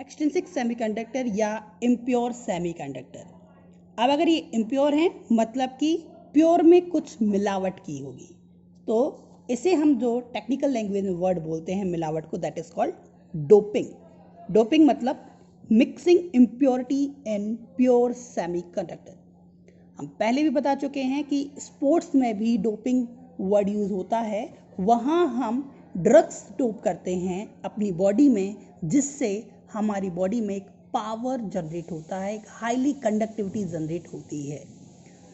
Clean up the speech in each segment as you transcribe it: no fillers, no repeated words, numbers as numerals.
Extrinsic semiconductor या impure semiconductor. अब अगर ये इम्प्योर हैं मतलब कि प्योर में कुछ मिलावट की होगी, तो इसे हम जो टेक्निकल लैंग्वेज में वर्ड बोलते हैं मिलावट को, that is called doping. Doping मतलब mixing impurity in pure semiconductor. हम पहले भी बता चुके हैं कि स्पोर्ट्स में भी डोपिंग वर्ड यूज होता है। वहाँ हम ड्रग्स डोप करते हैं अपनी बॉडी में, जिससे हमारी बॉडी में एक पावर जनरेट होता है, एक हाईली कंडक्टिविटी जनरेट होती है।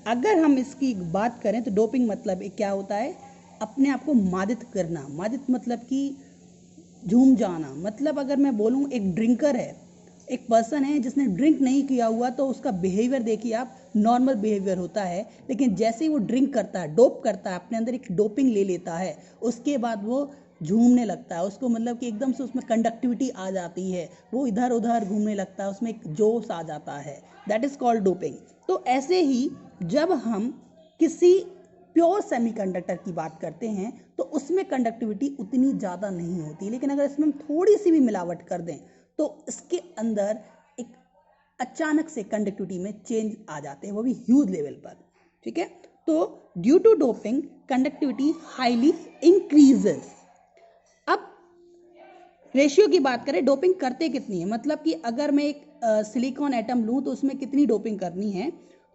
अगर हम इसकी बात करें तो डोपिंग मतलब एक क्या होता है, अपने आप को मादित करना। मादित मतलब कि झूम जाना। मतलब अगर मैं बोलूँ एक ड्रिंकर है, एक पर्सन है जिसने ड्रिंक नहीं किया हुआ, तो उसका बिहेवियर देखिए आप, नॉर्मल बिहेवियर होता है, लेकिन जैसे ही वो ड्रिंक करता है, डोप करता है, अपने अंदर एक डोपिंग ले लेता है, उसके बाद वो झूमने लगता है। उसको मतलब कि एकदम से उसमें कंडक्टिविटी आ जाती है, वो इधर उधर घूमने लगता है, उसमें एक जोश आ जाता है, दैट इज कॉल्ड डोपिंग। तो ऐसे ही जब हम किसी प्योर सेमीकंडक्टर की बात करते हैं तो उसमें कंडक्टिविटी उतनी ज़्यादा नहीं होती, लेकिन अगर इसमें हम थोड़ी सी भी मिलावट कर दें तो इसके अंदर एक अचानक से कंडक्टिविटी में चेंज आ जाते हैं, वो भी ह्यूज लेवल पर। ठीक है, तो due to doping conductivity highly increases. अब रेशियो की बात करें, डोपिंग करते कितनी है, मतलब कि अगर मैं एक सिलिकॉन एटम लूँ तो उसमें कितनी डोपिंग करनी है,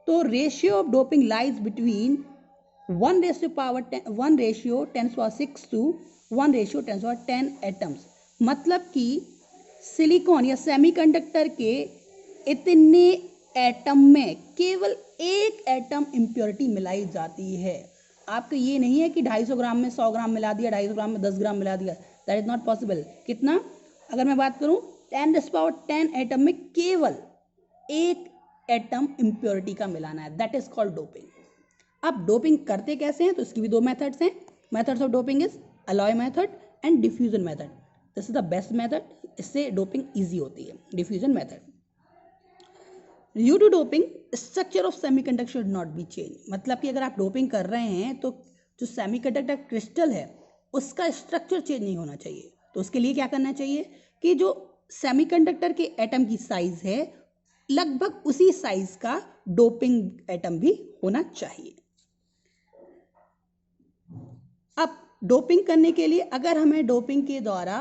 तो ratio of doping lies between 1:10⁶ to 1:10 atoms. मतलब कि सिलिकॉन या सेमीकंडक्टर के इतने एटम में केवल एक एटम इम्प्योरिटी मिलाई जाती है। आपको ये नहीं है कि 250 ग्राम में 100 ग्राम मिला दिया, 250 ग्राम में 10 ग्राम मिला दिया, दैट इज नॉट पॉसिबल। कितना, अगर मैं बात करूं 10⁻10 एटम में केवल एक एटम इम्प्योरिटी का मिलाना है, दैट इज कॉल्ड डोपिंग। अब डोपिंग करते कैसे हैं, तो इसकी भी दो मेथड्स हैं। Methods of doping is alloy method and diffusion method. This is the best method, इससे डोपिंग इजी होती है, diffusion method. Due to doping structure of semiconductor should not be change. मतलब कि अगर आप डोपिंग कर रहे हैं तो जो सेमीकंडक्टर क्रिस्टल है उसका स्ट्रक्चर चेंज नहीं होना चाहिए। तो उसके लिए क्या करना चाहिए कि जो सेमीकंडक्टर के एटम की साइज है लगभग उसी साइज का डोपिंग एटम भी होना चाहिए। अब डोपिंग करने के लिए अगर हमें डोपिंग के द्वारा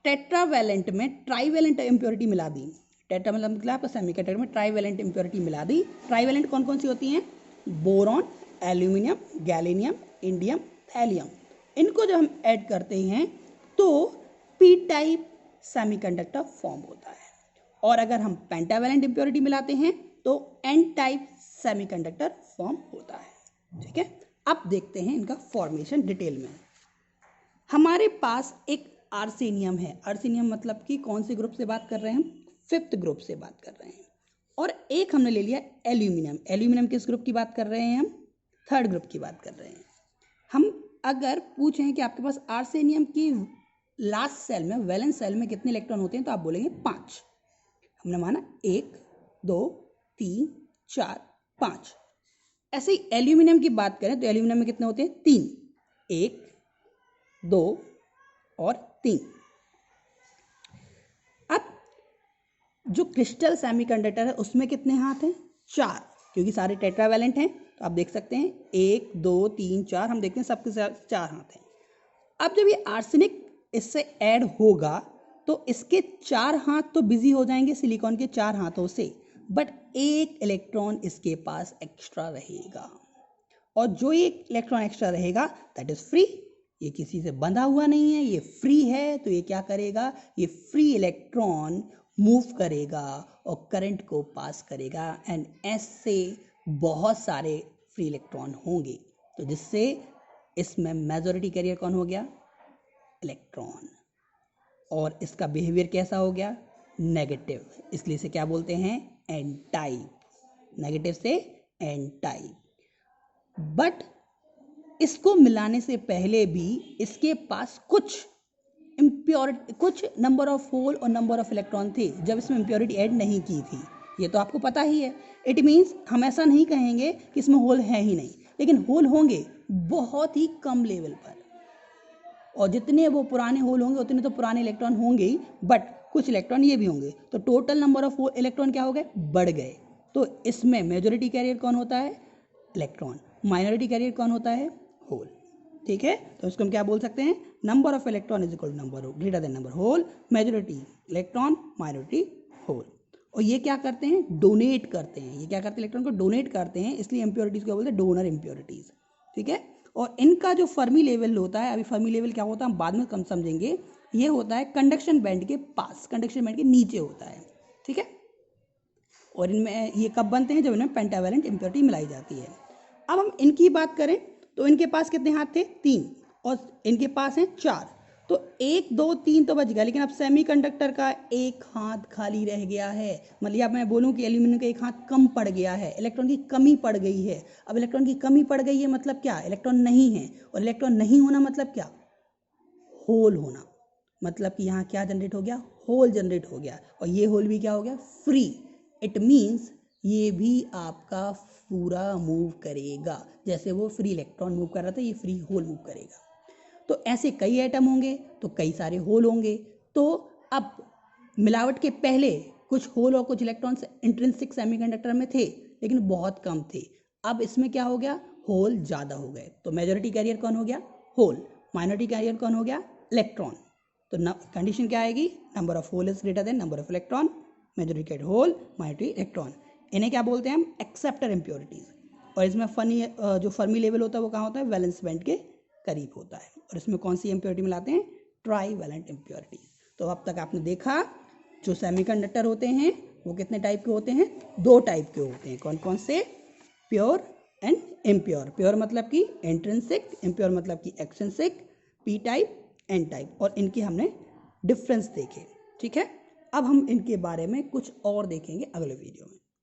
टेट्रावैलेंट में ट्राईवैलेंट इम्प्योरिटी मिला दी, टेट्रा मतलब आपका सेमीकंडक्टर में ट्राईवैलेंट इम्प्योरिटी मिला दी। ट्राईवैलेंट कौन कौन सी होती हैं, बोरॉन, एल्यूमिनियम, गैलेनियम, इंडियम, थैलियम। इनको जब हम ऐड करते हैं तो पी टाइप सेमीकंडक्टर फॉर्म होता है। और अगर हम पेंटावैलेंट इम्प्योरिटी मिलाते हैं तो एन टाइप सेमीकंडक्टर फॉर्म होता है। ठीक है, अब देखते हैं इनका फॉर्मेशन डिटेल में। हमारे पास एक आर्सेनियम है। आर्सेनियम मतलब कि कौन से ग्रुप से बात कर रहे हैं हम, 5th ग्रुप से बात कर रहे हैं। और एक हमने ले लिया एल्यूमिनियम। एल्यूमिनियम किस ग्रुप की बात कर रहे हैं हम, 3rd ग्रुप की बात कर रहे हैं। हम अगर पूछें कि आपके पास आर्सेनियम की लास्ट सेल में, वैलेंस सेल में कितने इलेक्ट्रॉन होते हैं, तो आप बोलेंगे 5। हमने माना 1 2 3 4 5। ऐसे ही एल्यूमिनियम की बात करें तो एल्यूमिनियम में कितने होते हैं, 3, 1 2 और 3। अब जो क्रिस्टल सेमीकंडक्टर है उसमें कितने हाथ हैं, 4, क्योंकि सारे टेट्रावैलेंट हैं। तो आप देख सकते हैं 1 2 3 4, हम देखते हैं सबके साथ 4 हाथ हैं। अब जब ये आर्सेनिक इससे ऐड होगा तो इसके 4 हाथ तो बिजी हो जाएंगे सिलिकॉन के 4 हाथों से, बट एक इलेक्ट्रॉन इसके पास एक्स्ट्रा रहेगा। और जो ये इलेक्ट्रॉन एक्स्ट्रा रहेगा दैट इज फ्री। ये किसी से बंधा हुआ नहीं है, ये फ्री है। तो ये क्या करेगा, ये फ्री इलेक्ट्रॉन मूव करेगा और करंट को पास करेगा, एंड ऐसे बहुत सारे फ्री इलेक्ट्रॉन होंगे, तो जिससे इसमें मेजॉरिटी कैरियर कौन हो गया, इलेक्ट्रॉन। और इसका बिहेवियर कैसा हो गया, नेगेटिव, इसलिए इसे क्या बोलते हैं, एन टाइप। नेगेटिव से एन टाइप। बट इसको मिलाने से पहले भी इसके पास कुछ इम्प्योरिटी, कुछ नंबर ऑफ होल और नंबर ऑफ इलेक्ट्रॉन थे जब इसमें इम्प्योरिटी ऐड नहीं की थी। ये तो आपको पता ही है। इट मीन्स हम ऐसा नहीं कहेंगे कि इसमें होल है ही नहीं, लेकिन होल होंगे बहुत ही कम लेवल पर, और जितने वो पुराने होल होंगे उतने तो पुराने इलेक्ट्रॉन होंगे ही, बट कुछ इलेक्ट्रॉन ये भी होंगे, तो टोटल नंबर ऑफ इलेक्ट्रॉन क्या हो गए, बढ़ गए। तो इसमें मेजॉरिटी कैरियर कौन होता है, इलेक्ट्रॉन, माइनॉरिटी कैरियर कौन होता है, होल। ठीक है, तो इसको हम क्या बोल सकते हैं, number of electron is equal to number greater than number hole, majority electron, minority hole. और ये क्या करते हैं, डोनेट करते हैं, ये क्या करते हैं, इलेक्ट्रॉन को डोनेट करते हैं, इसलिए इम्प्योरिटीज को बोलते हैं डोनर इम्प्योरिटीज। ठीक है, और इनका जो फर्मी लेवल होता है, अभी फर्मी लेवल क्या होता है हम बाद में कम समझेंगे, ये होता है कंडक्शन बैंड के पास, कंडक्शन बैंड के नीचे होता है। ठीक है, और इनमें ये कब बनते हैं, जब इनमें पेंटावैलेंट इम्प्योरिटी मिलाई जाती है। अब हम इनकी बात करें तो इनके पास कितने हाथ थे, 3, और इनके पास हैं 4, तो 1 2 3 तो बच गया, लेकिन अब सेमीकंडक्टर का एक हाथ खाली रह गया है। मतलब अब मैं बोलूं कि एल्यूमिनियम का एक हाथ कम पड़ गया है, इलेक्ट्रॉन की कमी पड़ गई है। अब इलेक्ट्रॉन की कमी पड़ गई है मतलब क्या, इलेक्ट्रॉन नहीं है, और इलेक्ट्रॉन नहीं होना मतलब क्या, होल होना। मतलब कि यहाँ क्या जनरेट हो गया, होल जनरेट हो गया, और ये होल भी क्या हो गया, फ्री। इट मीन्स ये भी आपका पूरा मूव करेगा, जैसे वो फ्री इलेक्ट्रॉन मूव कर रहा था, ये फ्री होल मूव करेगा। तो ऐसे कई एटम होंगे तो कई सारे होल होंगे। तो अब मिलावट के पहले कुछ होल और कुछ इलेक्ट्रॉन्स इंट्रिंसिक सेमीकंडक्टर में थे, लेकिन बहुत कम थे। अब इसमें क्या हो गया, होल ज़्यादा हो गए, तो मेजॉरिटी कैरियर कौन हो गया, होल, माइनॉरिटी कैरियर कौन हो गया, इलेक्ट्रॉन। तो कंडीशन क्या आएगी, number of hole is greater than number of electron, majority carrier hole, minority electron. इन्हें क्या बोलते हैं हम, एक्सेप्टर इम्प्योरिटीज। और इसमें फनी जो फर्मी लेवल होता है वो कहाँ होता है, वैलेंस बैंड के करीब होता है। और इसमें कौन सी इम्प्योरिटी मिलाते हैं, ट्राई वैलेंट इम्प्योरिटी। तो अब तक आपने देखा जो सेमीकंडक्टर होते हैं वो कितने टाइप के होते हैं, 2 टाइप के होते हैं। कौन कौन से, प्योर एंड इम्प्योर। प्योर मतलब कि इंट्रिंसिक, इम्प्योर मतलब कि extrinsic, P type, N type, और इनके हमने डिफरेंस देखे। ठीक है, अब हम इनके बारे में कुछ और देखेंगे अगले वीडियो में।